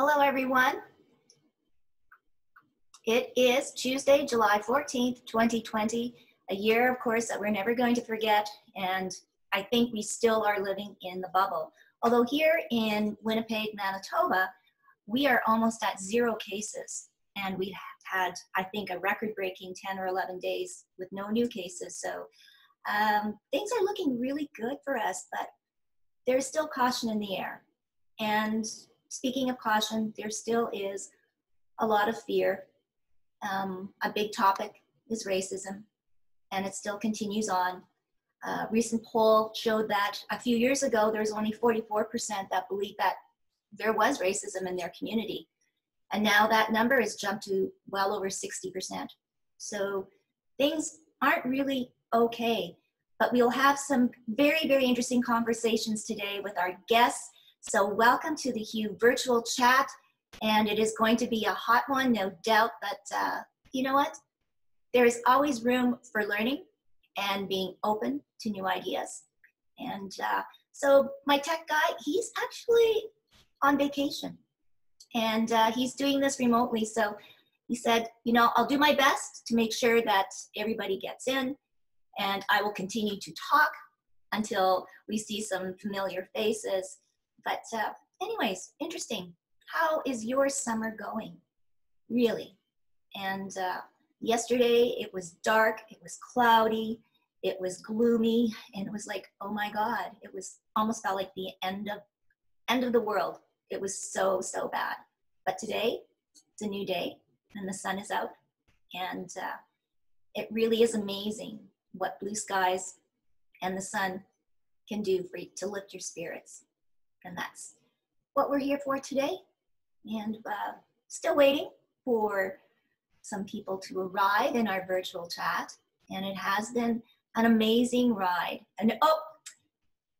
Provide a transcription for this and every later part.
Hello, everyone. It is Tuesday, July 14th, 2020, a year, of course, that we're never going to forget, and I think we still are living in the bubble. Although here in Winnipeg, Manitoba, we are almost at 0 cases, and we've had, I think, a record-breaking 10 or 11 days with no new cases, so things are looking really good for us, but there's still caution in the air. And speaking of caution, there still is a lot of fear. A big topic is racism, and it still continues on. A recent poll showed that a few years ago, there was only 44% that believed that there was racism in their community. And now that number has jumped to well over 60%. So things aren't really okay, but we'll have some very, very interesting conversations today with our guests. So welcome to the Hugh virtual chat. And it is going to be a hot one, no doubt, but you know what? There is always room for learning and being open to new ideas. And so my tech guy, he's actually on vacation, and he's doing this remotely. So he said, you know, I'll do my best to make sure that everybody gets in, and I will continue to talk until we see some familiar faces. But anyways, interesting. How is your summer going? Really? And yesterday it was dark, it was cloudy, it was gloomy, and it was like, oh my God, it was almost felt like the end of the world. It was so, so bad. But today, it's a new day, and the sun is out, and it really is amazing what blue skies and the sun can do for you to lift your spirits. And that's what we're here for today. And still waiting for some people to arrive in our virtual chat. And it has been an amazing ride. And oh,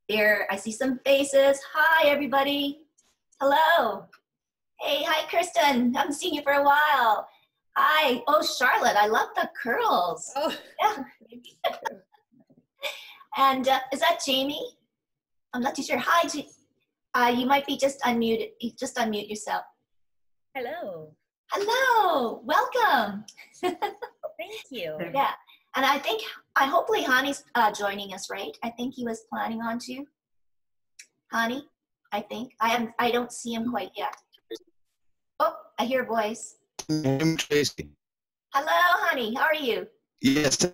there, I see some faces. Hi, everybody. Hello. Hey, hi, Kristen. I haven't seen you for a while. Hi. Oh, Charlotte, I love the curls. Oh, yeah. And is that Jamie? I'm not too sure. Hi, you might be just unmuted. Just unmute yourself. hello. Hello, welcome. Thank you. Yeah, and hopefully Hani's joining us, right? I think he was planning on to. Hani, I think. I don't see him quite yet. Oh, I hear a voice. I'm Tracy. Hello, Hani, how are you? Yes,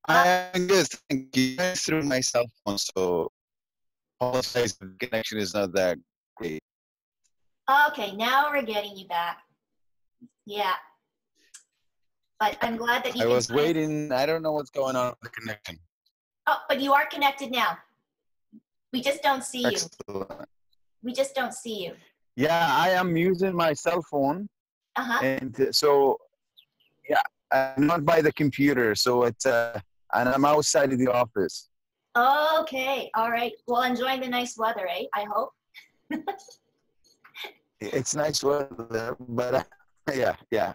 I'm good. Thank you. I through my cell phone, so apologize if the connection is not that great. Okay, now we're getting you back. Yeah. But I'm glad that you I can was waiting. I don't know what's going on with the connection. Oh, but you are connected now. We just don't see you. Excellent. We just don't see you. Yeah, I am using my cell phone. Uh-huh. And so, yeah, I'm not by the computer. So it's, and I'm outside of the office. Okay, all right. Well, enjoying the nice weather, eh? I hope. It's nice weather, but yeah.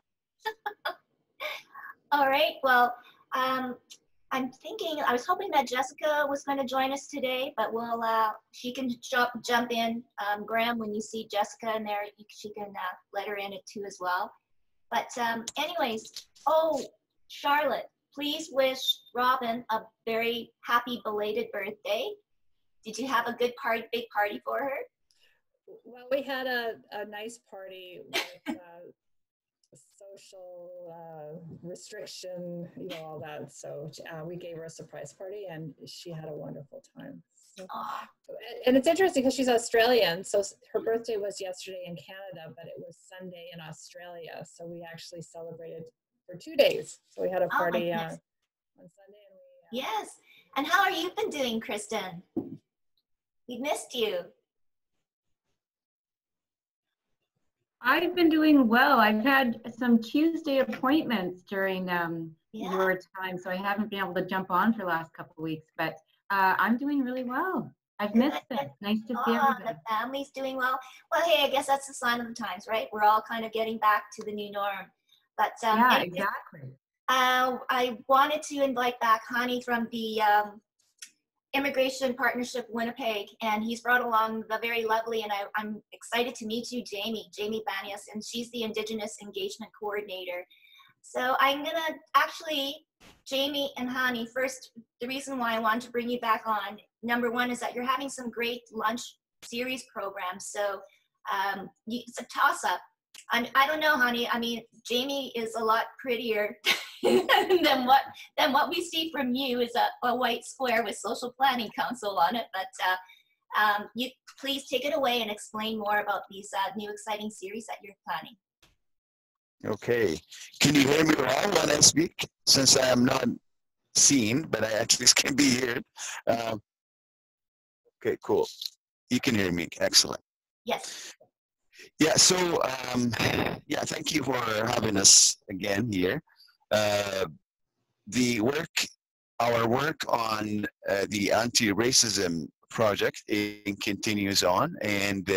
All right. Well, I'm thinking. I was hoping that Jessica was going to join us today, but we'll. She can jump in. Graham, when you see Jessica in there, she can let her in it too as well. But anyways, oh, Charlotte, please wish Robin a very happy belated birthday. Did you have a good party, big party for her? Well, we had a nice party with social restriction, you know, all that. So we gave her a surprise party, and she had a wonderful time. So, and it's interesting because she's Australian, so her birthday was yesterday in Canada, but it was Sunday in Australia. So we actually celebrated for 2 days. So we had a party on Sunday. And we, yes. And how are you been doing, Kristen? We missed you. I've been doing well. I've had some Tuesday appointments during your time, so I haven't been able to jump on for the last couple of weeks, but I'm doing really well. I've missed it. Nice to see everybody. The family's doing well. Well, hey, I guess that's the sign of the times, right? We're all kind of getting back to the new norm. But yeah, exactly. I wanted to invite back Hani from the Immigration Partnership Winnipeg, and he's brought along the very lovely, and I'm excited to meet you, Jamie Banias, and she's the Indigenous Engagement Coordinator. So I'm gonna actually, Jamie and Hani, first, the reason why I want to bring you back on, number one is that you're having some great lunch series programs. So it's a toss-up. I don't know, Hani. I mean, Jamie is a lot prettier than what we see from you is a white square with Social Planning Council on it. But you please take it away and explain more about these new exciting series that you're planning. Okay. Can you hear me well when I speak? Since I am not seen, but I at least can be heard. Okay, cool. You can hear me. Excellent. Yes. Yeah, so yeah, thank you for having us again here. Our work on the anti-racism project, it continues on, and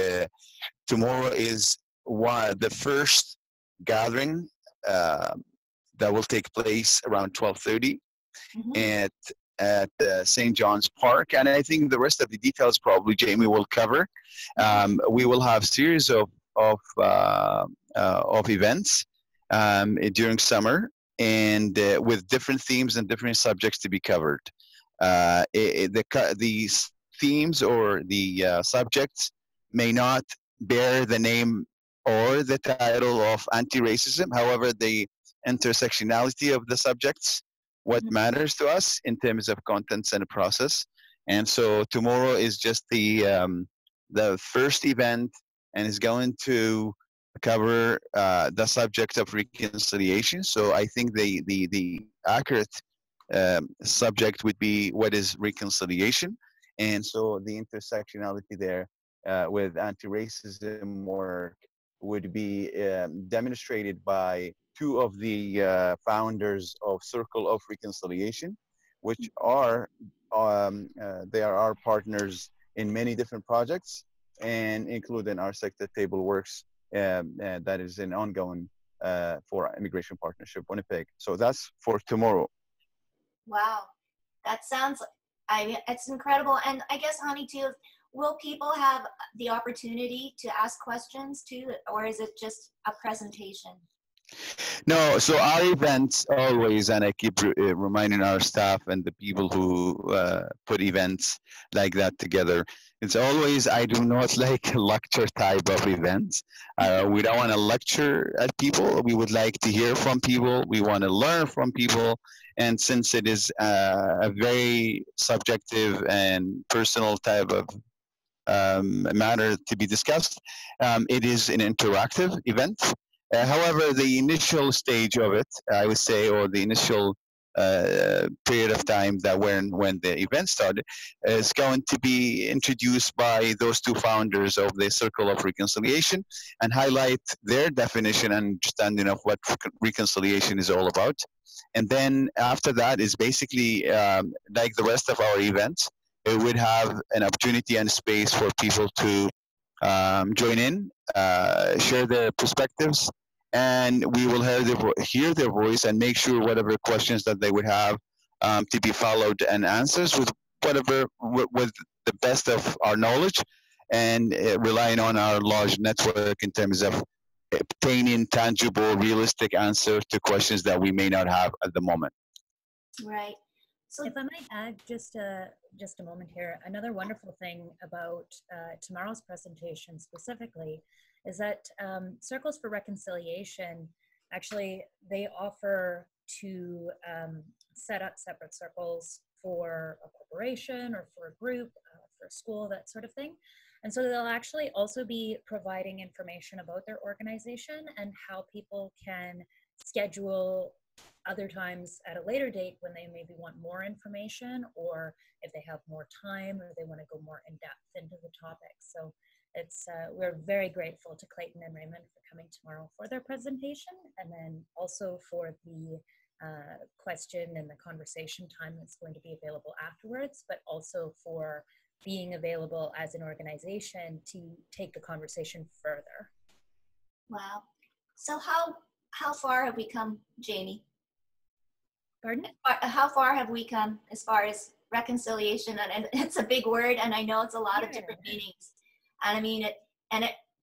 tomorrow is the first gathering that will take place around 12:30 at St. John's Park, and I think the rest of the details probably Jamie will cover. We will have series of events during summer, and with different themes and different subjects to be covered. These themes or the subjects may not bear the name or the title of anti-racism. However, the intersectionality of the subjects, what matters to us in terms of contents and process. And so tomorrow is just the first event, and is going to cover the subject of reconciliation. So I think the accurate subject would be what is reconciliation, and so the intersectionality there with anti-racism work would be demonstrated by two of the founders of Circle of Reconciliation, which are they are our partners in many different projects, and including our sector table works that is an ongoing for Immigration Partnership Winnipeg. So that's for tomorrow. Wow, that sounds, it's incredible. And I guess, Hani, too, will people have the opportunity to ask questions too, or is it just a presentation? No, so our events always, and I keep reminding our staff and the people who put events like that together, it's always, I do not like lecture type of events. We don't want to lecture at people. We would like to hear from people. We want to learn from people. And since it is a very subjective and personal type of matter to be discussed, it is an interactive event. However, the initial stage of it, I would say, or the initial period of time that when the event started, is going to be introduced by those two founders of the Circle of Reconciliation and highlight their definition and understanding of what reconciliation is all about. And then after that is basically like the rest of our events, it would have an opportunity and space for people to join in, share their perspectives, and we will hear their voice and make sure whatever questions that they would have to be followed and answers with the best of our knowledge, and relying on our large network in terms of obtaining tangible, realistic answers to questions that we may not have at the moment. Right. So if I might add just a moment here, another wonderful thing about tomorrow's presentation specifically is that Circles for Reconciliation, actually, they offer to set up separate circles for a corporation or for a group, for a school, that sort of thing. And so they'll actually also be providing information about their organization and how people can schedule other times at a later date when they maybe want more information, or if they have more time, or they want to go more in depth into the topic. So it's we're very grateful to Clayton and Raymond for coming tomorrow for their presentation, and then also for the question and the conversation time that's going to be available afterwards, but also for being available as an organization to take the conversation further. Wow. So how far have we come, Jamie? Pardon? How far have we come as far as reconciliation, and it's a big word, and I know it's a lot of different meanings. And I mean,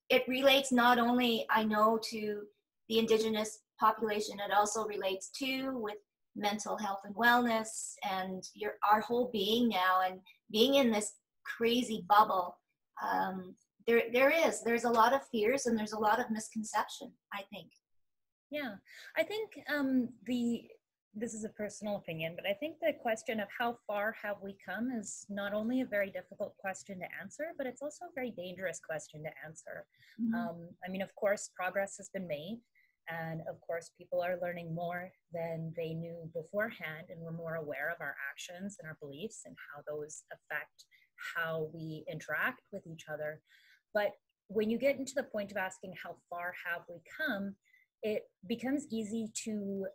it relates not only, I know, to the Indigenous population, it also relates to with mental health and wellness and our whole being now, and being in this crazy bubble. There's a lot of fears and there's a lot of misconception, I think. Yeah, I think this is a personal opinion, but I think the question of how far have we come is not only a very difficult question to answer, but it's also a very dangerous question to answer. Mm-hmm. I mean, of course, progress has been made, and of course, people are learning more than they knew beforehand, and we're more aware of our actions and our beliefs and how those affect how we interact with each other. But when you get into the point of asking how far have we come, it becomes easy to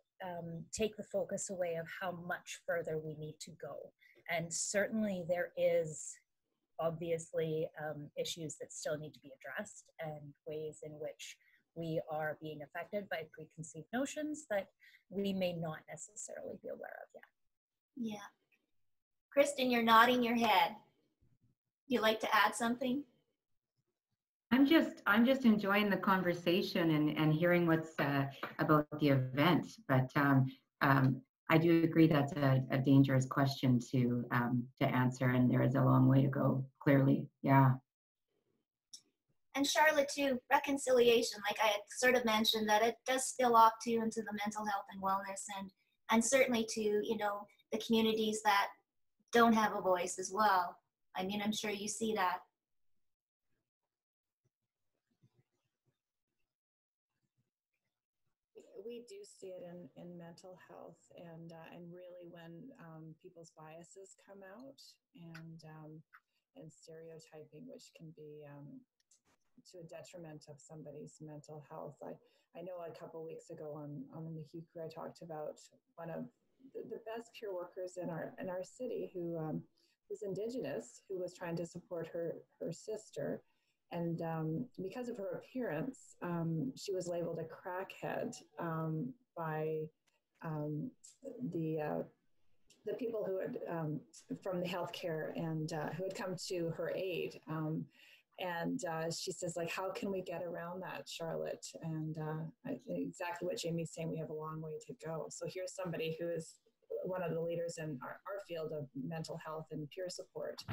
take the focus away of how much further we need to go. And certainly there is obviously issues that still need to be addressed, and ways in which we are being affected by preconceived notions that we may not necessarily be aware of yet. Yeah. Kristen, you're nodding your head. You like to add something? I'm just enjoying the conversation and hearing what's about the event. But I do agree that's a dangerous question to answer, and there is a long way to go. Clearly, yeah. And Charlotte too, reconciliation, like I had sort of mentioned, that it does spill off too into the mental health and wellness, and certainly to, you know, the communities that don't have a voice as well. I mean, I'm sure you see that. We do see it in mental health, and really when people's biases come out, and stereotyping, which can be to a detriment of somebody's mental health. I know a couple of weeks ago on the Huku, I talked about one of the best peer workers in our city who was Indigenous, who was trying to support her sister. And because of her appearance, she was labeled a crackhead by the people who had from the healthcare and who had come to her aid. And she says, like, how can we get around that, Charlotte? And exactly what Jamie's saying, we have a long way to go. So here's somebody who is one of the leaders in our field of mental health and peer support,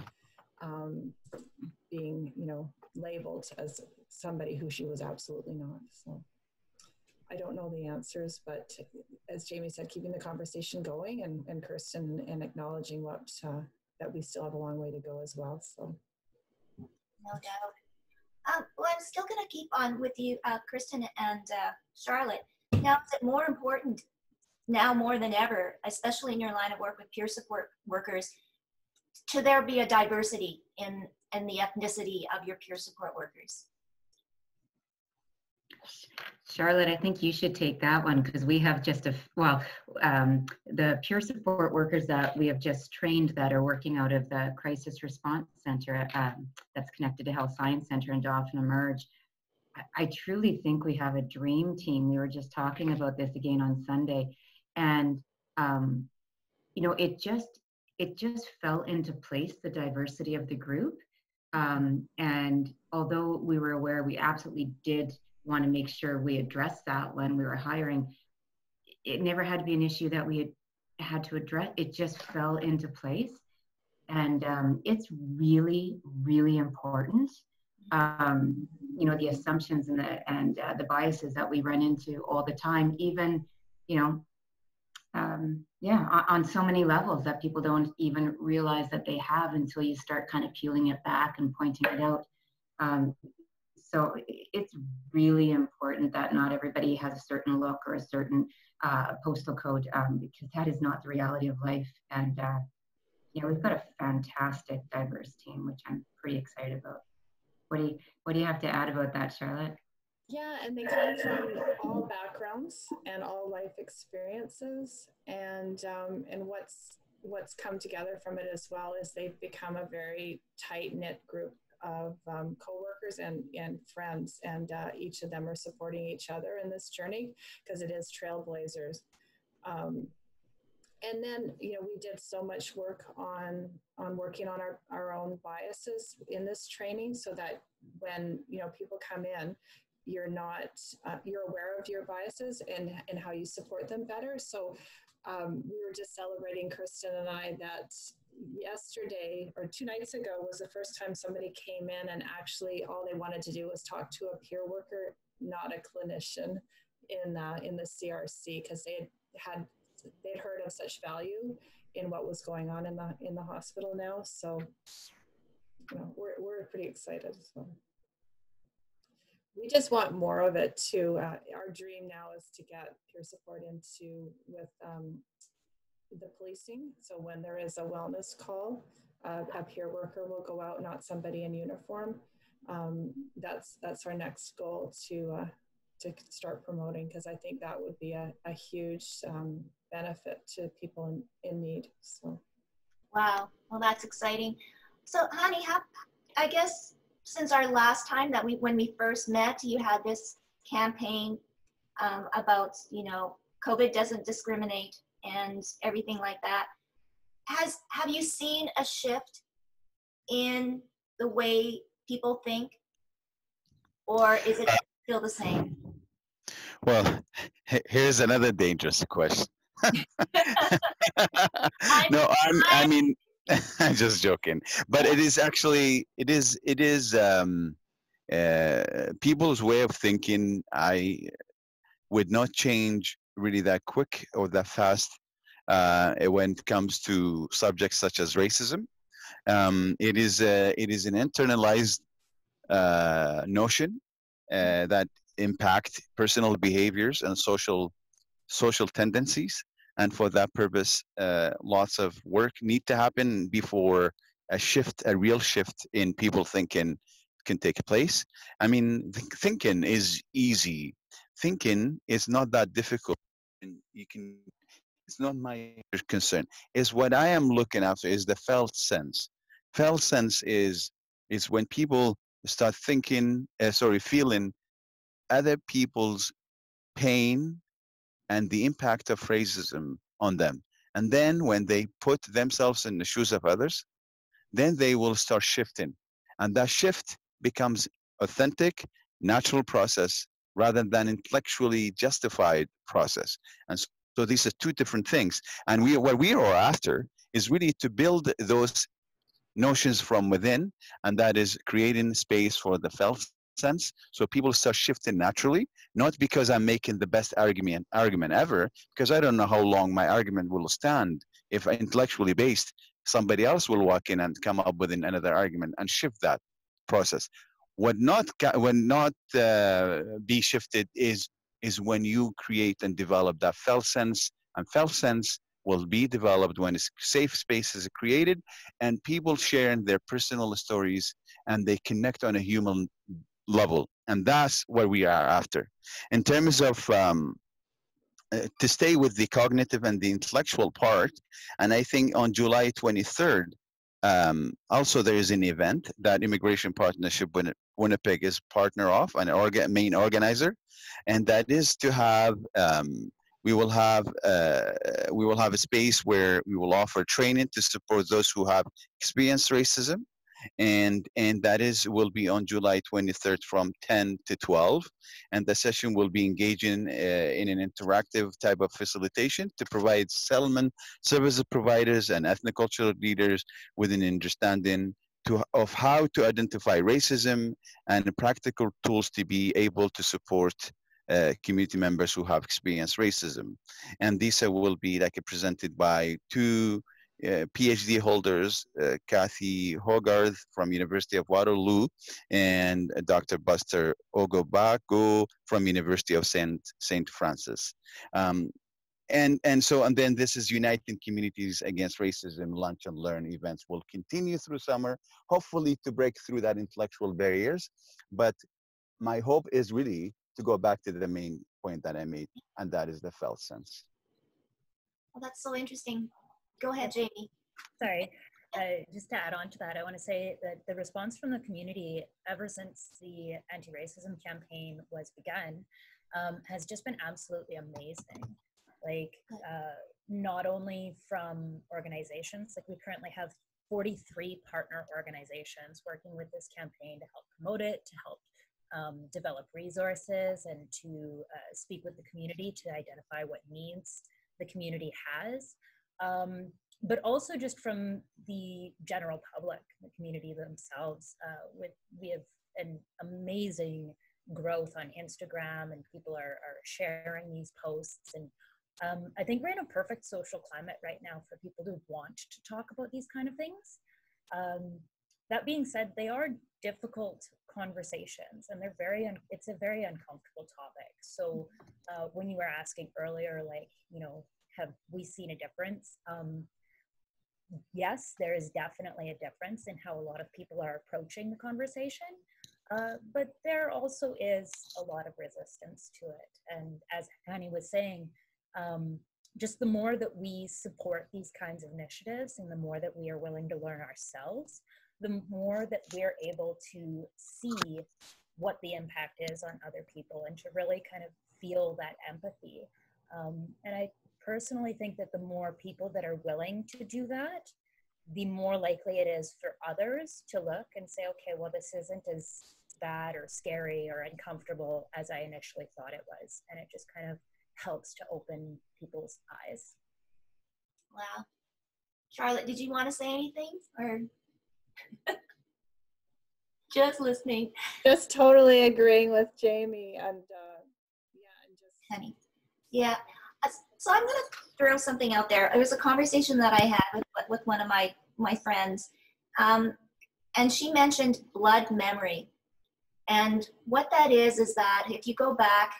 being, you know, labeled as somebody who she was absolutely not. So I don't know the answers, but as Jamie said, keeping the conversation going, and Kirsten, and acknowledging what that we still have a long way to go as well. So no doubt. Well, I'm still going to keep on with you, Kristen and Charlotte. Now, is it more important now more than ever, especially in your line of work with peer support workers, to there be a diversity in the ethnicity of your peer support workers? Charlotte, I think you should take that one, because we have just the peer support workers that we have just trained that are working out of the Crisis Response Center that's connected to Health Science Center in Dauphin Emerge. I truly think we have a dream team. We were just talking about this again on Sunday, and you know, it just fell into place, the diversity of the group. And although we were aware, we absolutely did want to make sure we addressed that when we were hiring. It never had to be an issue that we had to address. It just fell into place. And it's really, really important. You know, the assumptions and the biases that we run into all the time, even, you know, on so many levels that people don't even realize that they have until you start kind of peeling it back and pointing it out. So it's really important that not everybody has a certain look or a certain postal code, because that is not the reality of life. And you know, we've got a fantastic, diverse team, which I'm pretty excited about. What do you have to add about that, Charlotte? yeah, and they come from all backgrounds and all life experiences, and what's come together from it as well is they've become a very tight-knit group of co-workers and friends, and each of them are supporting each other in this journey, because it is trailblazers. And then, you know, we did so much work on working on our own biases in this training, so that when, you know, people come in, you're not, you're aware of your biases and how you support them better. So we were just celebrating, Kristen and I, that yesterday or 2 nights ago was the first time somebody came in and actually all they wanted to do was talk to a peer worker, not a clinician in the CRC, because they'd heard of such value in what was going on in the hospital now. So, you know, we're pretty excited. So we just want more of it too. Our dream now is to get peer support with the policing. So when there is a wellness call, a peer worker will go out, not somebody in uniform. That's our next goal to start promoting, because I think that would be a huge benefit to people in need. So, Wow, well, that's exciting. So, Hani, I guess since our last time when we first met, you had this campaign about, you know, COVID doesn't discriminate and everything like that. Have you seen a shift in the way people think, or is it still the same? Well, here's another dangerous question. No, I mean, I'm just joking. But it is actually, it is people's way of thinking. I would not change really that quick or that fast when it comes to subjects such as racism. It is an internalized notion that impact personal behaviors and social tendencies, and for that purpose, lots of work need to happen before a real shift in people thinking can take place. I mean, thinking is easy. Thinking is not that difficult, and you can. It's not my concern. Is what I am looking after is the felt sense. Felt sense is when people start thinking, feeling other people's pain and the impact of racism on them. And then when they put themselves in the shoes of others, then they will start shifting. And that shift becomes authentic, natural process rather than intellectually justified process. And so these are two different things. And what we are after is really to build those notions from within, and that is creating space for the felt sense, so people start shifting naturally, not because I'm making the best argument ever, because I don't know how long my argument will stand. If intellectually based, somebody else will walk in and come up with another argument and shift that process. What not be shifted is when you create and develop that felt sense, and felt sense will be developed when a safe space is created and people sharing their personal stories and they connect on a human level. And that's what we are after. In terms of to stay with the cognitive and the intellectual part, and I think on July 23rd, also there is an event that Immigration Partnership Winnipeg is partner of, an main organizer, and that is to have we will have a space where we will offer training to support those who have experienced racism, and that will be on July 23rd from 10 to 12, and the session will be engaging in an interactive type of facilitation to provide settlement service providers and ethnocultural leaders with an understanding of how to identify racism and practical tools to be able to support community members who have experienced racism. And these will be presented by two PhD holders, Kathy Hogarth from University of Waterloo and Dr. Buster Ogobago from University of St. Francis. And then this is Uniting Communities Against Racism Lunch and Learn events will continue through summer, hopefully to break through that intellectual barriers. But my hope is really to go back to the main point that I made, and that is the felt sense. Well, that's so interesting. Go ahead, Jamie. Sorry, just to add on to that, I want to say that the response from the community ever since the anti-racism campaign was begun has just been absolutely amazing. Like not only from organizations, like we currently have 43 partner organizations working with this campaign to help promote it, to help develop resources, and to speak with the community to identify what needs the community has. But also just from the general public, the community themselves. We have an amazing growth on Instagram, and people are sharing these posts. And I think we're in a perfect social climate right now for people to want to talk about these kind of things. That being said, they are difficult conversations, and it's a very uncomfortable topic. So when you were asking earlier, like, you know, have we seen a difference? Yes, there is definitely a difference in how a lot of people are approaching the conversation, but there also is a lot of resistance to it. And as Hani was saying, just the more that we support these kinds of initiatives and the more that we are willing to learn ourselves, the more that we're able to see what the impact is on other people and to really kind of feel that empathy. And I personally think that the more people that are willing to do that, the more likely it is for others to look and say, okay, well, this isn't as bad or scary or uncomfortable as I initially thought it was. And it just kind of helps to open people's eyes. Wow. Charlotte, did you want to say anything, or just listening? Just totally agreeing with Jamie, and Honey. Yeah. So I'm going to throw something out there. It was a conversation that I had with one of my friends, and she mentioned blood memory. And what that is that if you go back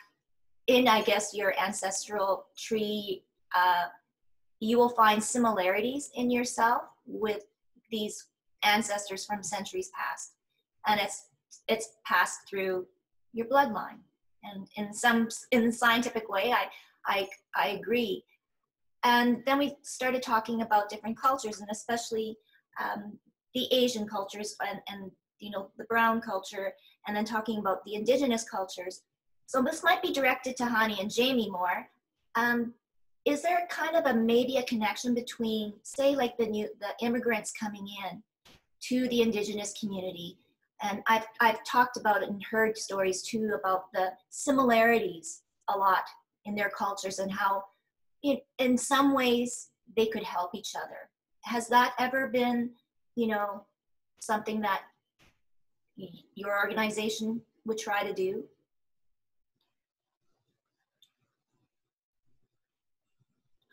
in, I guess, your ancestral tree, you will find similarities in yourself with these ancestors from centuries past. And it's passed through your bloodline. And in the scientific way, I agree. And then we started talking about different cultures, and especially the Asian cultures and you know, the brown culture, and then talking about the indigenous cultures. So this might be directed to Hani and Jamie more. Is there kind of maybe a connection between, say, like the immigrants coming in to the indigenous community? And I've talked about it and heard stories too about the similarities a lot in their cultures and how in some ways they could help each other. Has that ever been, you know, something that your organization would try to do?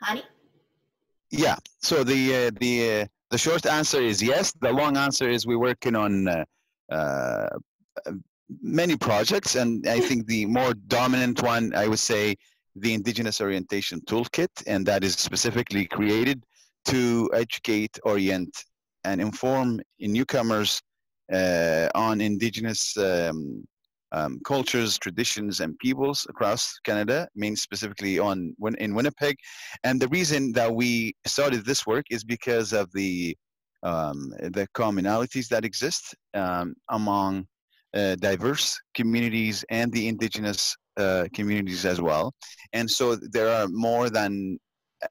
Hani? Yeah. So the short answer is yes. The long answer is we're working on many projects, and I think the more dominant one, I would say, the Indigenous Orientation Toolkit, and that is specifically created to educate, orient, and inform newcomers on Indigenous cultures, traditions, and peoples across Canada, specifically in Winnipeg. And the reason that we started this work is because of the commonalities that exist among diverse communities and the Indigenous communities as well. And so there are more than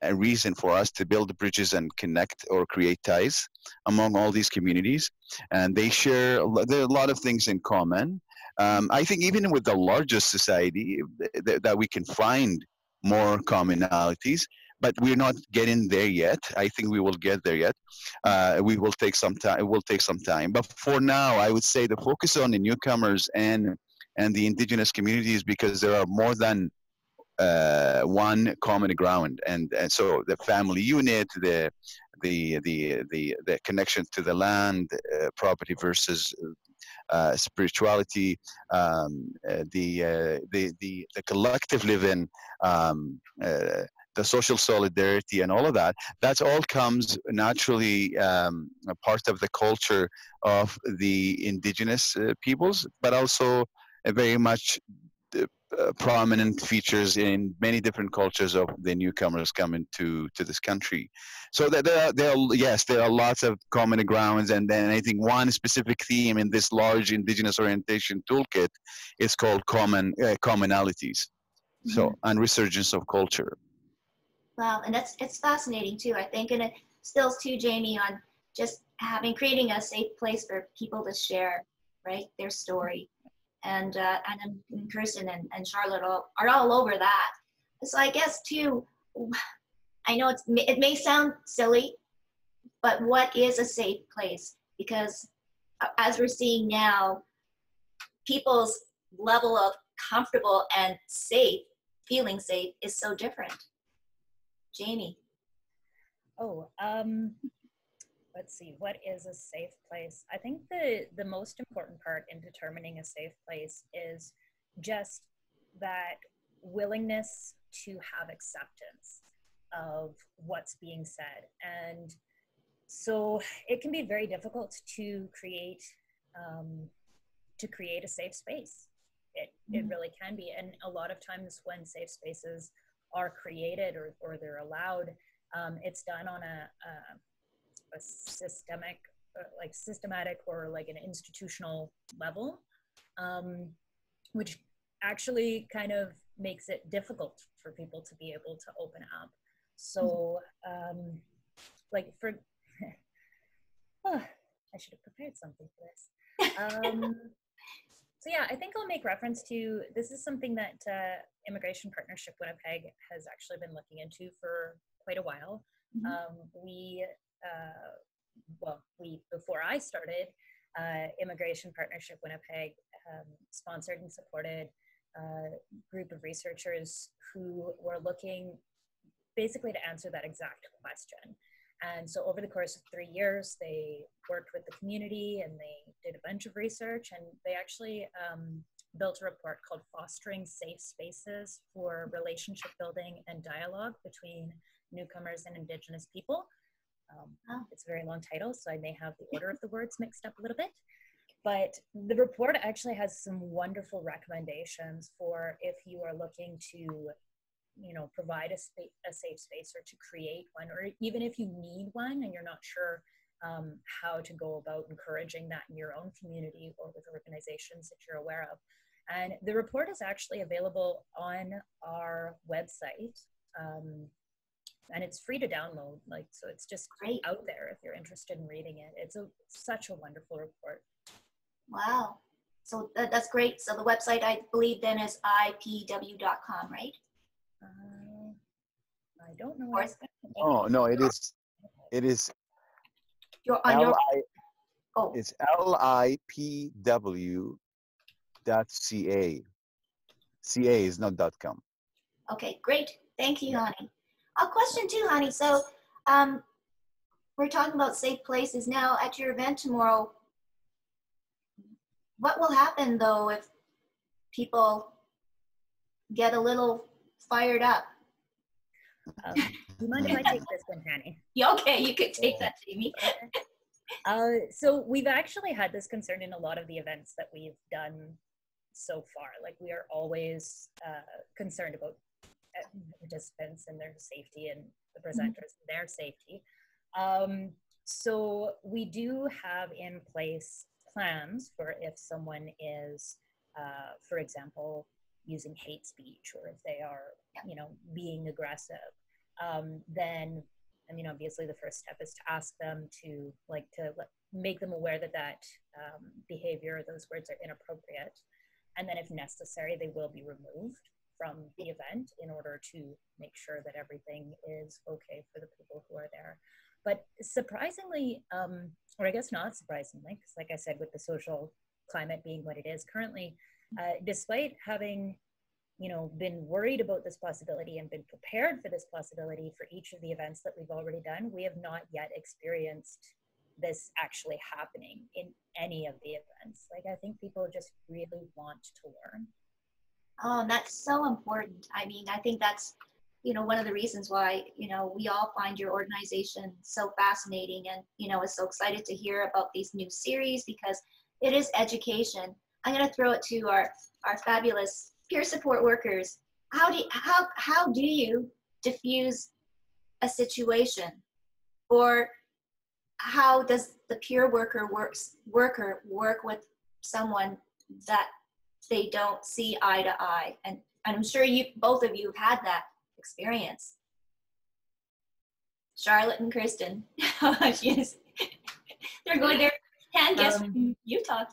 a reason for us to build bridges and connect or create ties among all these communities. And there are a lot of things in common. I think even with the largest society that we can find more commonalities, but we're not getting there yet. I think we will get there yet. We will take some time. It will take some time. But for now, I would say the focus on the newcomers and the Indigenous communities, because there are more than one common ground, and so the family unit, the connection to the land, property versus spirituality, the collective living, the social solidarity, and all of that. That all comes naturally a part of the culture of the Indigenous peoples, but also very much prominent features in many different cultures of the newcomers coming to this country. So that there are lots of common grounds, and then I think one specific theme in this large Indigenous orientation toolkit is called commonalities. So, and resurgence of culture. Wow, and it's fascinating too, I think, and it stills too, Jamie, on just creating a safe place for people to share, right, their story. And Kirsten and Charlotte are all over that. So I guess too, I know it may sound silly, but what is a safe place? Because as we're seeing now, people's level of comfortable and safe, feeling safe, is so different. Jamie. Oh, let's see, what is a safe place? I think the most important part in determining a safe place is just that willingness to have acceptance of what's being said. And so it can be very difficult to create a safe space. It really can be. And a lot of times when safe spaces are created or they're allowed, it's done on a systematic or like an institutional level, which actually kind of makes it difficult for people to be able to open up. So like for I should have prepared something for this. So yeah, I think I'll make reference to, this is something that Immigration Partnership Winnipeg has actually been looking into for quite a while. Before I started, Immigration Partnership Winnipeg sponsored and supported a group of researchers who were looking basically to answer that exact question. And so over the course of 3 years, they worked with the community and they did a bunch of research, and they actually built a report called Fostering Safe Spaces for Relationship Building and Dialogue Between Newcomers and Indigenous People. It's a very long title, so I may have the order of the words mixed up a little bit. But the report actually has some wonderful recommendations for if you are looking to provide a safe space or to create one, or even if you need one and you're not sure how to go about encouraging that in your own community or with organizations that you're aware of. And the report is actually available on our website, and it's free to download, so it's just great out there if you're interested in reading it. It's such a wonderful report. Wow, so that's great. So the website, I believe, then is IPW.com, right? I don't know. Oh no, it is. It's lipw.ca. CA is not .com. Okay, great. Thank you, Hani. A question too, Hani. So we're talking about safe places now. At your event tomorrow, what will happen though if people get a little fired up? Do you mind if I take this one, Hani? Yeah, okay, you could take that, Jamie. So we've actually had this concern in a lot of the events that we've done so far. Like, we are always concerned about participants and their safety, and the presenters and their safety. So we do have in place plans for if someone is, for example, using hate speech, or if they are, being aggressive, then, obviously the first step is to ask them to make them aware that behavior, those words are inappropriate. And then if necessary, they will be removed from the event in order to make sure that everything is okay for the people who are there. But surprisingly, or I guess not surprisingly, because like I said, with the social climate being what it is currently, despite having been worried about this possibility and been prepared for this possibility for each of the events that we've already done, we have not yet experienced this actually happening in any of the events. Like, I think people just really want to learn. Oh, that's so important. I mean, I think that's, one of the reasons why, we all find your organization so fascinating, and, is so excited to hear about these new series, because it is education. I'm going to throw it to our fabulous peer support workers. How do you diffuse a situation, or how does the peer worker work with someone that they don't see eye to eye? And I'm sure both of you have had that experience. Charlotte and Kristen. Yes. They're going there. Hand guess. You talk.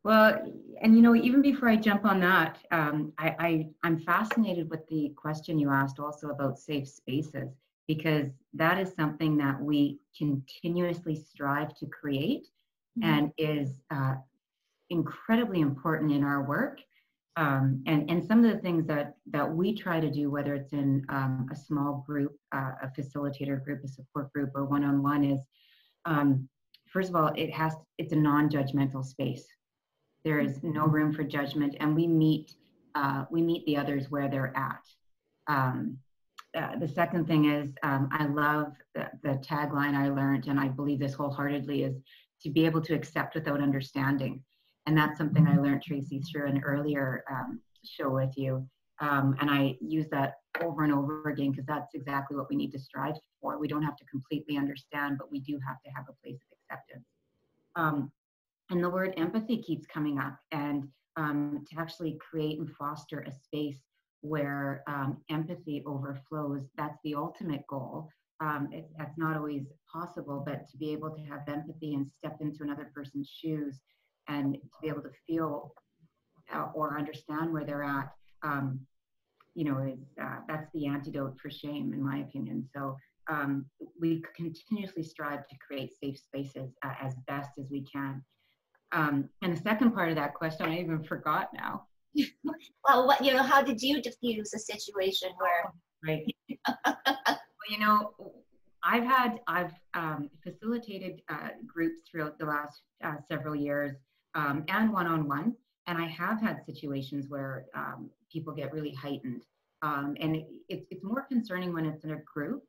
Well, and you know, even before I jump on that, I'm fascinated with the question you asked also about safe spaces, because that is something that we continuously strive to create and is incredibly important in our work. And some of the things that we try to do, whether it's in a small group, a facilitator group, a support group, or one-on-one, is first of all, it's a non-judgmental space. There is no room for judgment, and we meet the others where they're at. The second thing is, I love the tagline I learned, and I believe this wholeheartedly, is to be able to accept without understanding. And that's something I learned, Tracy, through an earlier show with you. And I use that over and over again, because that's exactly what we need to strive for. We don't have to completely understand, but we do have to have a place of acceptance. And the word empathy keeps coming up, and to actually create and foster a space where empathy overflows, that's the ultimate goal. That's not always possible, but to be able to have empathy and step into another person's shoes and to be able to feel or understand where they're at, you know, that's the antidote for shame, in my opinion. So we continuously strive to create safe spaces as best as we can. And the second part of that question, I even forgot now. Well, how did you diffuse a situation where? Right. Well, you know, I've facilitated groups throughout the last several years, and one-on-one, and I have had situations where people get really heightened, and it's more concerning when it's in a group,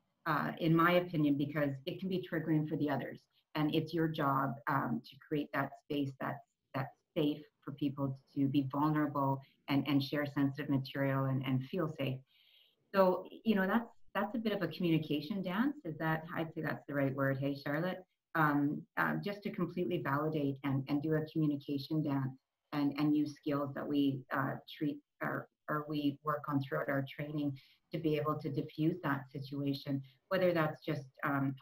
in my opinion, because it can be triggering for the others. And it's your job to create that space that's safe for people to be vulnerable and share sensitive material and feel safe. So, you know, that's a bit of a communication dance. I'd say that's the right word. Hey, Charlotte, just to completely validate and do a communication dance and use skills that we treat or we work on throughout our training to be able to diffuse that situation, whether that's just,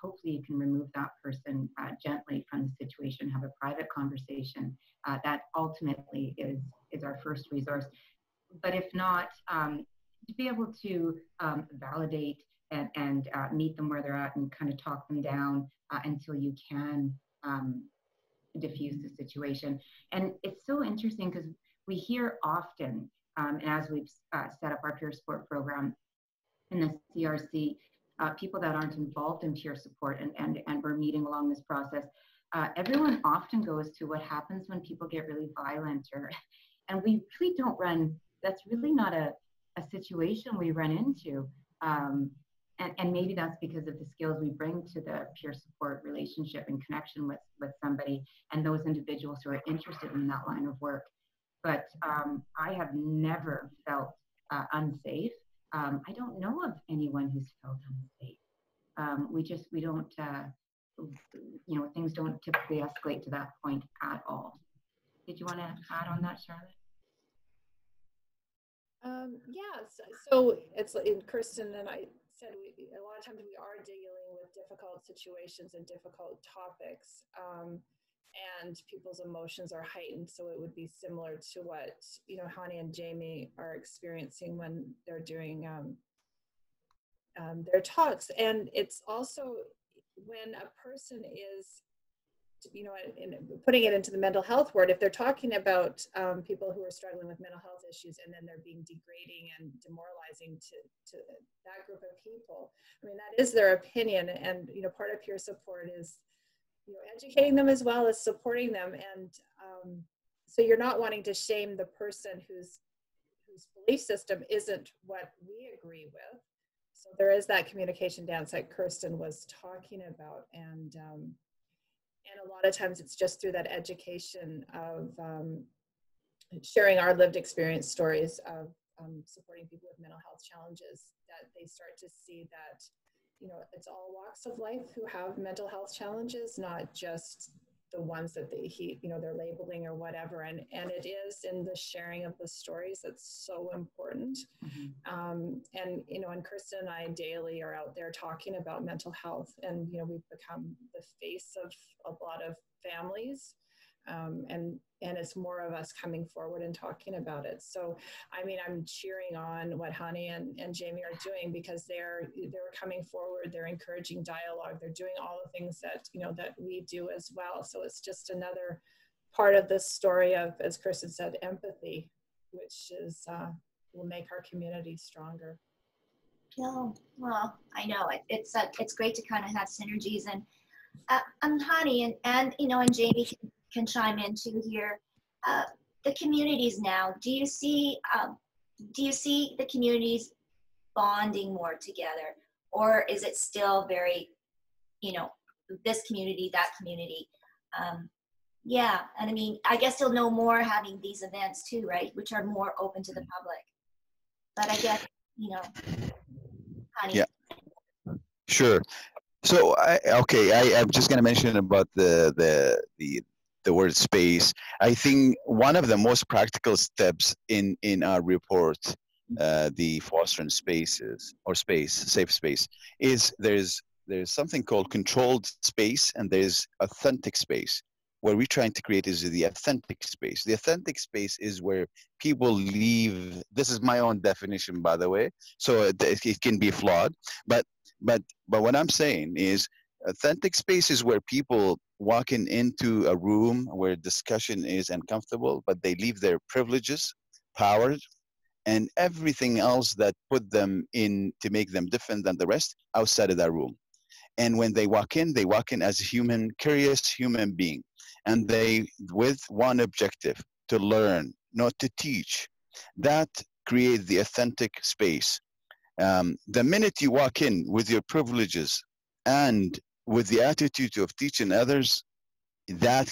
hopefully you can remove that person gently from the situation, have a private conversation. That ultimately is our first resource. But if not, to be able to validate and meet them where they're at and kind of talk them down until you can diffuse the situation. And it's so interesting because we hear often, and as we've set up our peer support program in the CRC, people that aren't involved in peer support and we're meeting along this process, everyone often goes to what happens when people get really violent, and we really don't that's really not a situation we run into. And maybe that's because of the skills we bring to the peer support relationship and connection with somebody and those individuals who are interested in that line of work. But I have never felt unsafe. I don't know of anyone who's felt unsafe. We don't, you know, things don't typically escalate to that point at all. Did you want to add on that, Charlotte? Yes. So it's in Kirsten and I said a lot of times we are dealing with difficult situations and difficult topics, and people's emotions are heightened. So it would be similar to what, you know, Hani and Jamie are experiencing when they're doing their talks. And it's also when a person is, you know, in putting it into the mental health word, if they're talking about people who are struggling with mental health issues and then they're being degrading and demoralizing to that group of people, I mean, that is their opinion. And, you know, part of peer support is, you know, educating them as well as supporting them. And so you're not wanting to shame the person whose belief system isn't what we agree with. So there is that communication dance that Kirsten was talking about. And a lot of times it's just through that education of sharing our lived experience stories of supporting people with mental health challenges that they start to see that, you know, it's all walks of life who have mental health challenges, not just the ones that they're labeling or whatever. And it is in the sharing of the stories that's so important. And, and Kristen and I daily are out there talking about mental health, and, we've become the face of a lot of families. And it's more of us coming forward and talking about it. So, I'm cheering on what Hani and Jamie are doing, because they're coming forward, they're encouraging dialogue, they're doing all the things that, that we do as well. So it's just another part of this story of, as Kristen said, empathy, which is, will make our community stronger. No, well, I know it's great to kind of have synergies, and Hani and Jamie can chime in too here. The communities now, do you see the communities bonding more together, or is it still very, this community, that community? Yeah, and I guess you'll know more having these events too, right, which are more open to the public. But I guess, Hani. Yeah, sure. So I'm just going to mention about the word space. I think one of the most practical steps in our report, the fostering spaces or safe space, is there's something called controlled space, and there's authentic space. What we're trying to create is the authentic space. The authentic space is where people leave. This is my own definition, by the way, so it can be flawed, but what I'm saying is authentic space is where people walking into a room where discussion is uncomfortable, but they leave their privileges, power, and everything else that put them in to make them different than the rest outside of that room. And when they walk in as a human, curious human being, and they with one objective, to learn, not to teach. That creates the authentic space. The minute you walk in with your privileges and with the attitude of teaching others, that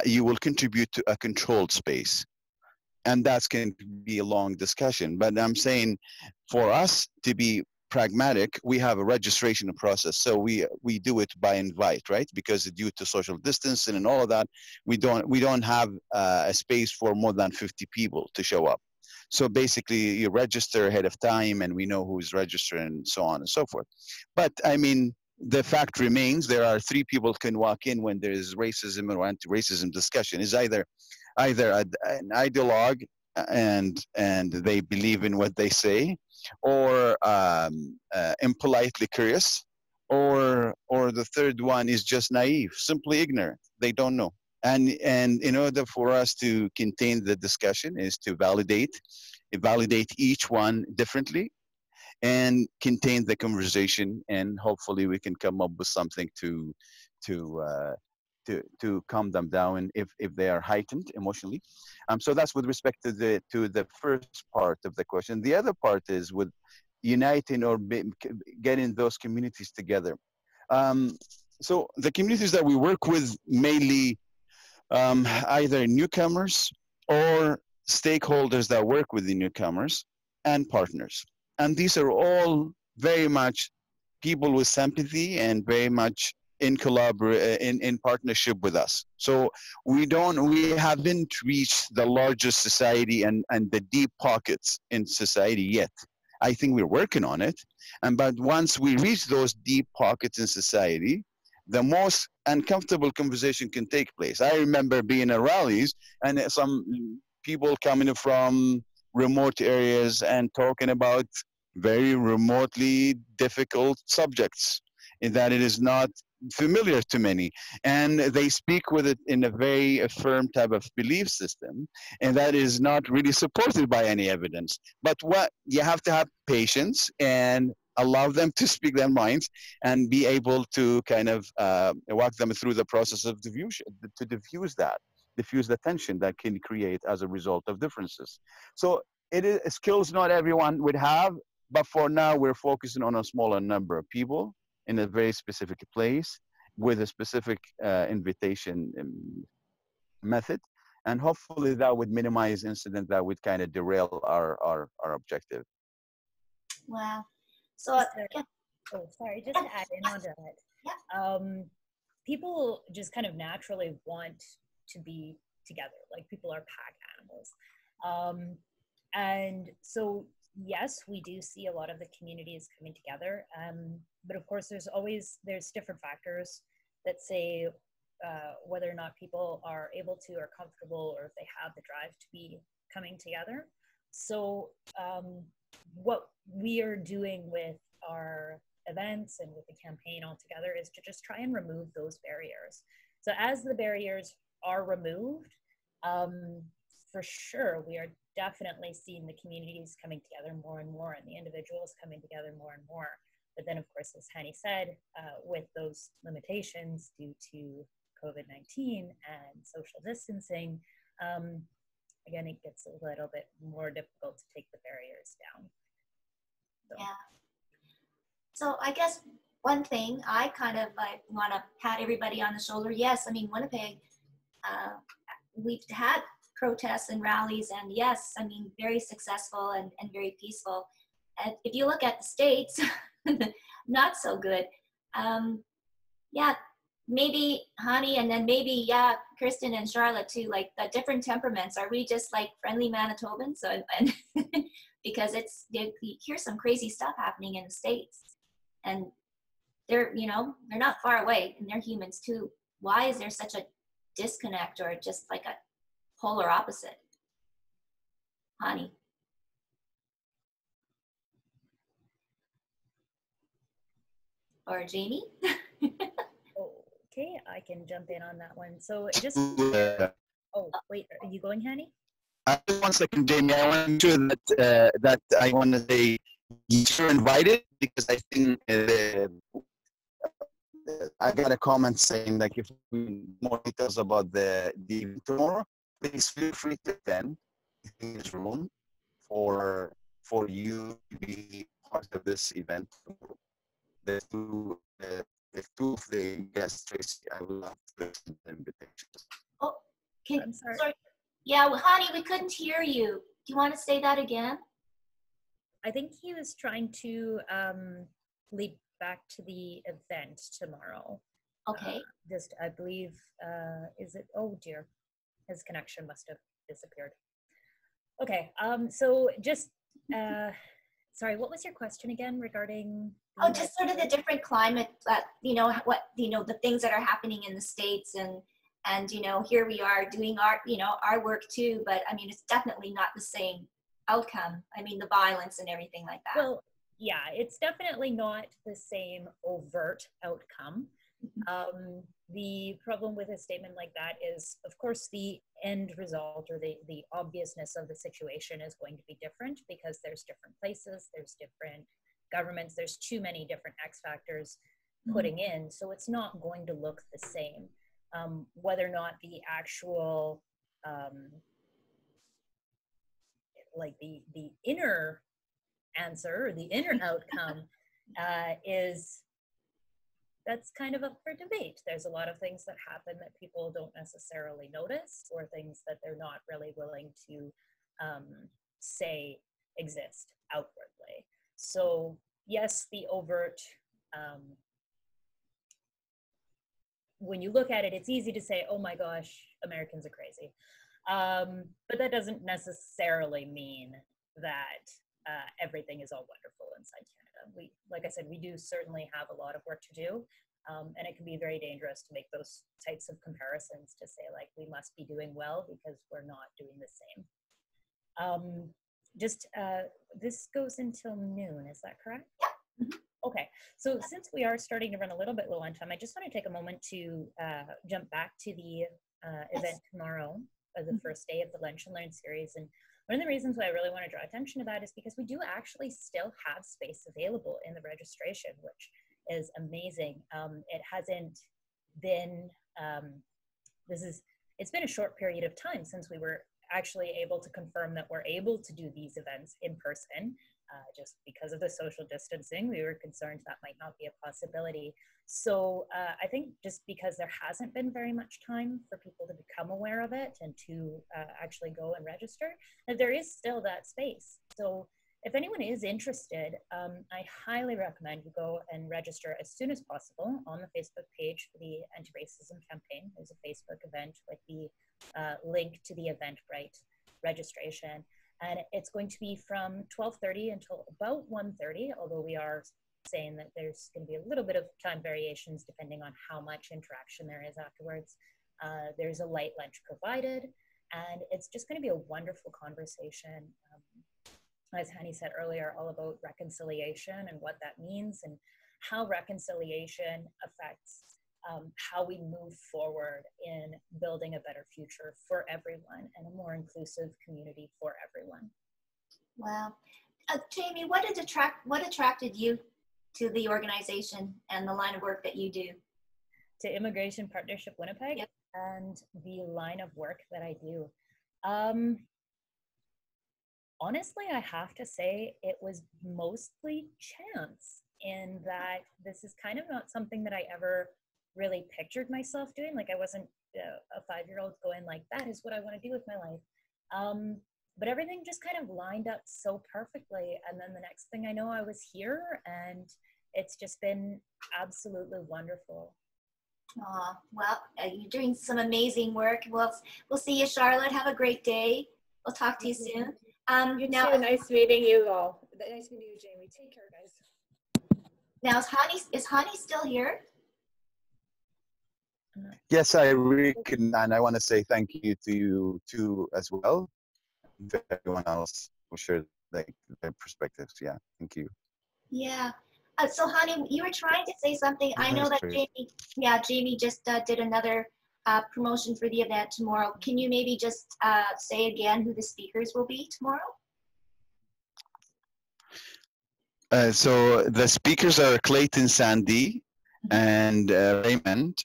you will contribute to a controlled space, and that's going to be a long discussion. But I'm saying, for us to be pragmatic, we have a registration process. So we do it by invite, right? Because due to social distancing and all of that, we don't have a space for more than 50 people to show up. So basically, you register ahead of time, and we know who's registering, and so on and so forth. But the fact remains, there are 3 people can walk in when there is racism or anti-racism discussion. Is either an ideologue and they believe in what they say, or impolitely curious, or the third one is just naive, simply ignorant. They don't know. And in order for us to contain the discussion is to validate each one differently and contain the conversation, and hopefully we can come up with something to calm them down if they are heightened emotionally. So that's with respect to the first part of the question. The other part is with uniting or getting those communities together. So the communities that we work with mainly either newcomers or stakeholders that work with the newcomers and partners. And these are all very much people with sympathy and very much in partnership with us. So we haven't reached the largest society and the deep pockets in society yet. I think we're working on it. But once we reach those deep pockets in society, the most uncomfortable conversation can take place. I remember being at rallies and some people coming from remote areas and talking about very remotely difficult subjects, in that it is not familiar to many, and they speak with it in a very firm type of belief system, and that is not really supported by any evidence. But what you have to have patience and allow them to speak their minds and be able to kind of walk them through the process of diffusion, to diffuse the tension that can create as a result of differences. So it is skills not everyone would have, but for now we're focusing on a smaller number of people in a very specific place with a specific invitation method, and hopefully that would minimize incident that would kind of derail our objective. Wow. So just to add in on to that. people just kind of naturally want to be together. Like, people are pack animals. And so, yes, we do see a lot of the communities coming together. But of course, there's different factors that say whether or not people are able to or comfortable, or if they have the drive to be coming together. So what we are doing with our events and with the campaign altogether is to just try and remove those barriers. So as the barriers are removed, for sure, we are definitely seeing the communities coming together more and more, and the individuals coming together more and more. But then, of course, as Hani said, with those limitations due to COVID-19 and social distancing, again, it gets a little bit more difficult to take the barriers down. So. Yeah. So I guess one thing I kind of want to pat everybody on the shoulder. Yes, I mean, Winnipeg, we've had protests and rallies, and yes, I mean, very successful and very peaceful. And if you look at the States, not so good. Yeah, maybe Hani, and then maybe, yeah, Kristen and Charlotte too, like the different temperaments. Are we just like friendly Manitobans? So, and because you hear some crazy stuff happening in the States, and they're not far away, and they're humans too. Why is there such a disconnect, or just like a polar opposite? Hani. Or Jamie? Okay, I can jump in on that one. So just, oh, wait, are you going, Hani? Just 1 second, Jamie. I want to make sure that I want to say you're invited, because I think I got a comment saying, like, if we need more details about the event tomorrow, please feel free to attend in this room for you to be part of this event tomorrow. The two of the guests, Tracy, I would love to listen to the invitations. Oh, I'm sorry. Yeah, well, Hani, we couldn't hear you. Do you want to say that again? I think he was trying to lead back to the event tomorrow. Okay. I believe, is it, oh dear, his connection must have disappeared. Okay, so just, sorry, what was your question again regarding? Oh, just sort of the different climate, the things that are happening in the States, and here we are doing our work too, but I mean, it's definitely not the same outcome. I mean, the violence and everything like that. Well, yeah, it's definitely not the same overt outcome. The problem with a statement like that is, of course, the end result, or the obviousness of the situation is going to be different, because there's different places, there's different governments, there's too many different X factors putting in, so it's not going to look the same. Whether or not the actual, like the inner answer, or the inner outcome that's kind of up for debate. There's a lot of things that happen that people don't necessarily notice, or things that they're not really willing to say exist outwardly. So yes, the overt, when you look at it, it's easy to say, oh my gosh, Americans are crazy. But that doesn't necessarily mean that everything is all wonderful inside Canada. Like I said, we do certainly have a lot of work to do, and it can be very dangerous to make those types of comparisons, to say like we must be doing well because we're not doing the same. This goes until noon, is that correct? Yeah. Okay, so since we are starting to run a little bit low on time, I just want to take a moment to jump back to the event tomorrow, the first day of the Lunch and Learn series. And one of the reasons why I really want to draw attention to that is because we do actually still have space available in the registration, which is amazing. It hasn't been, it's been a short period of time since we were actually able to confirm that we're able to do these events in person. Just because of the social distancing, we were concerned that might not be a possibility. So I think just because there hasn't been very much time for people to become aware of it and to actually go and register, that there is still that space. So if anyone is interested, I highly recommend you go and register as soon as possible on the Facebook page for the anti-racism campaign. There's a Facebook event with the link to the Eventbrite registration. And it's going to be from 12:30 until about 1:30, although we are saying that there's going to be a little bit of time variations depending on how much interaction there is afterwards. There's a light lunch provided, and it's just going to be a wonderful conversation. As Hani said earlier, all about reconciliation and what that means and how reconciliation affects how we move forward in building a better future for everyone and a more inclusive community for everyone. Wow. Jamie, what attracted you to the organization and the line of work that you do? To Immigration Partnership Winnipeg. Yep. And the line of work that I do. Honestly, I have to say it was mostly chance, in that this is kind of not something that I ever really pictured myself doing. Like, I wasn't a 5-year-old going like, that is what I want to do with my life. But everything just kind of lined up so perfectly. And then the next thing I know, I was here, and it's just been absolutely wonderful. Oh, well, you're doing some amazing work. We'll see you, Charlotte. Have a great day. We'll talk to you soon. You too. Nice meeting you all. Nice meeting you, Jamie. Take care, guys. Now, is Hani still here? Yes, I and I want to say thank you to you too as well, and to everyone else who shared their perspectives. Yeah, thank you. Yeah. So, Hani, you were trying to say something. I know that Jamie just did another promotion for the event tomorrow. Can you maybe just say again who the speakers will be tomorrow? So the speakers are Clayton Sandy and Raymond,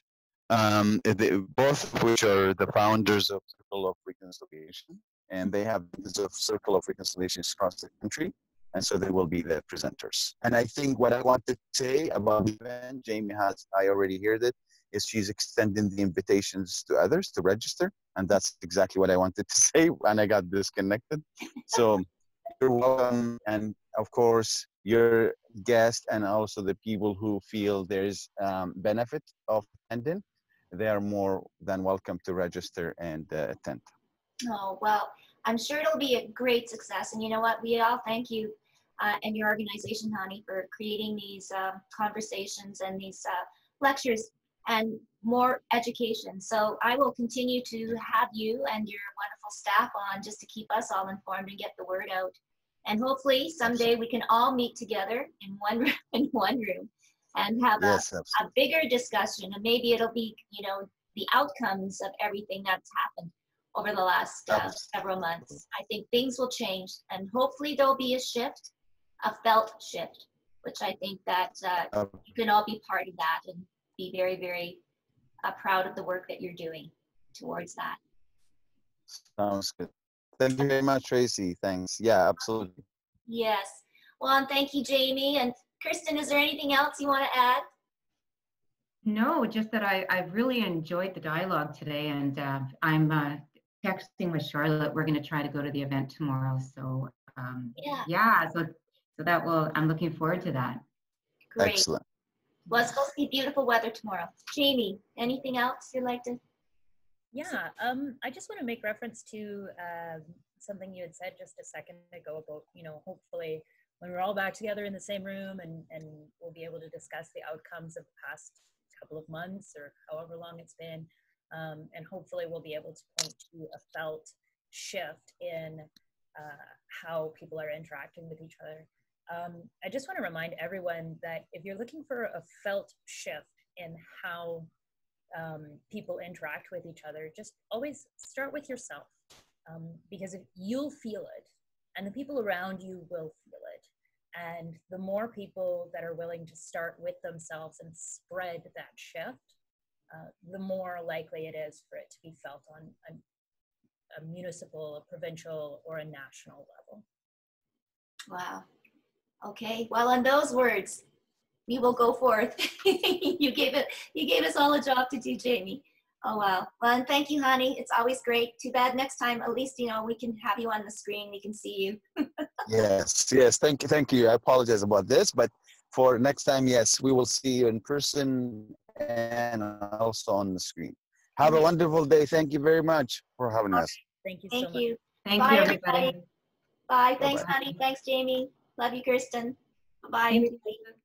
both of which are the founders of Circle of Reconciliation, and they have the Circle of Reconciliation across the country. And so they will be the presenters. And I think what I wanted to say about the event, Jamie I already heard it, is she's extending the invitations to others to register. And that's exactly what I wanted to say, and I got disconnected. So you're welcome. And of course, your guests and also the people who feel there's benefit of attending, they are more than welcome to register and attend. Oh, well, I'm sure it'll be a great success. And you know what? We all thank you and your organization, Hani, for creating these conversations and these lectures and more education. So I will continue to have you and your wonderful staff on just to keep us all informed and get the word out. And hopefully someday we can all meet together in one room and have a bigger discussion. And maybe it'll be, you know, the outcomes of everything that's happened over the last several months. I think things will change, and hopefully there'll be a shift, a felt shift, which I think that you can all be part of that and be very, very proud of the work that you're doing towards that. Sounds good. Thank you very much, Tracy. Thanks. Yeah, absolutely. Yes. Well, and thank you, Jamie. And Kirsten, is there anything else you want to add? No, just that I've really enjoyed the dialogue today, and I'm texting with Charlotte. We're going to try to go to the event tomorrow. So so that will, I'm looking forward to that. Great. Excellent. Well, it's supposed to be beautiful weather tomorrow. Jamie, anything else you'd like to? Yeah, I just want to make reference to something you had said just a second ago about, you know, hopefully when we're all back together in the same room and we'll be able to discuss the outcomes of the past couple of months or however long it's been. And hopefully we'll be able to point to a felt shift in how people are interacting with each other. I just want to remind everyone that if you're looking for a felt shift in how people interact with each other, just always start with yourself, because if you'll feel it and the people around you will feel it. And the more people that are willing to start with themselves and spread that shift, the more likely it is for it to be felt on a municipal, a provincial, or a national level. Wow. Okay. Well, on those words, we will go forth. You gave us all a job to do, Jamie. Oh, wow. Well, and thank you, Hani. It's always great. Too bad next time, at least, you know, we can have you on the screen. We can see you. Yes. Thank you. I apologize about this, but for next time, yes, we will see you in person and also on the screen. Have a wonderful day. Thank you very much for having us. Thank you so Thank much. you. Thank Bye, you, everybody. everybody. Bye. Bye-bye. Thanks, Hani. Thanks, Jamie. Love you, Kirsten. Bye, Thank you. everybody.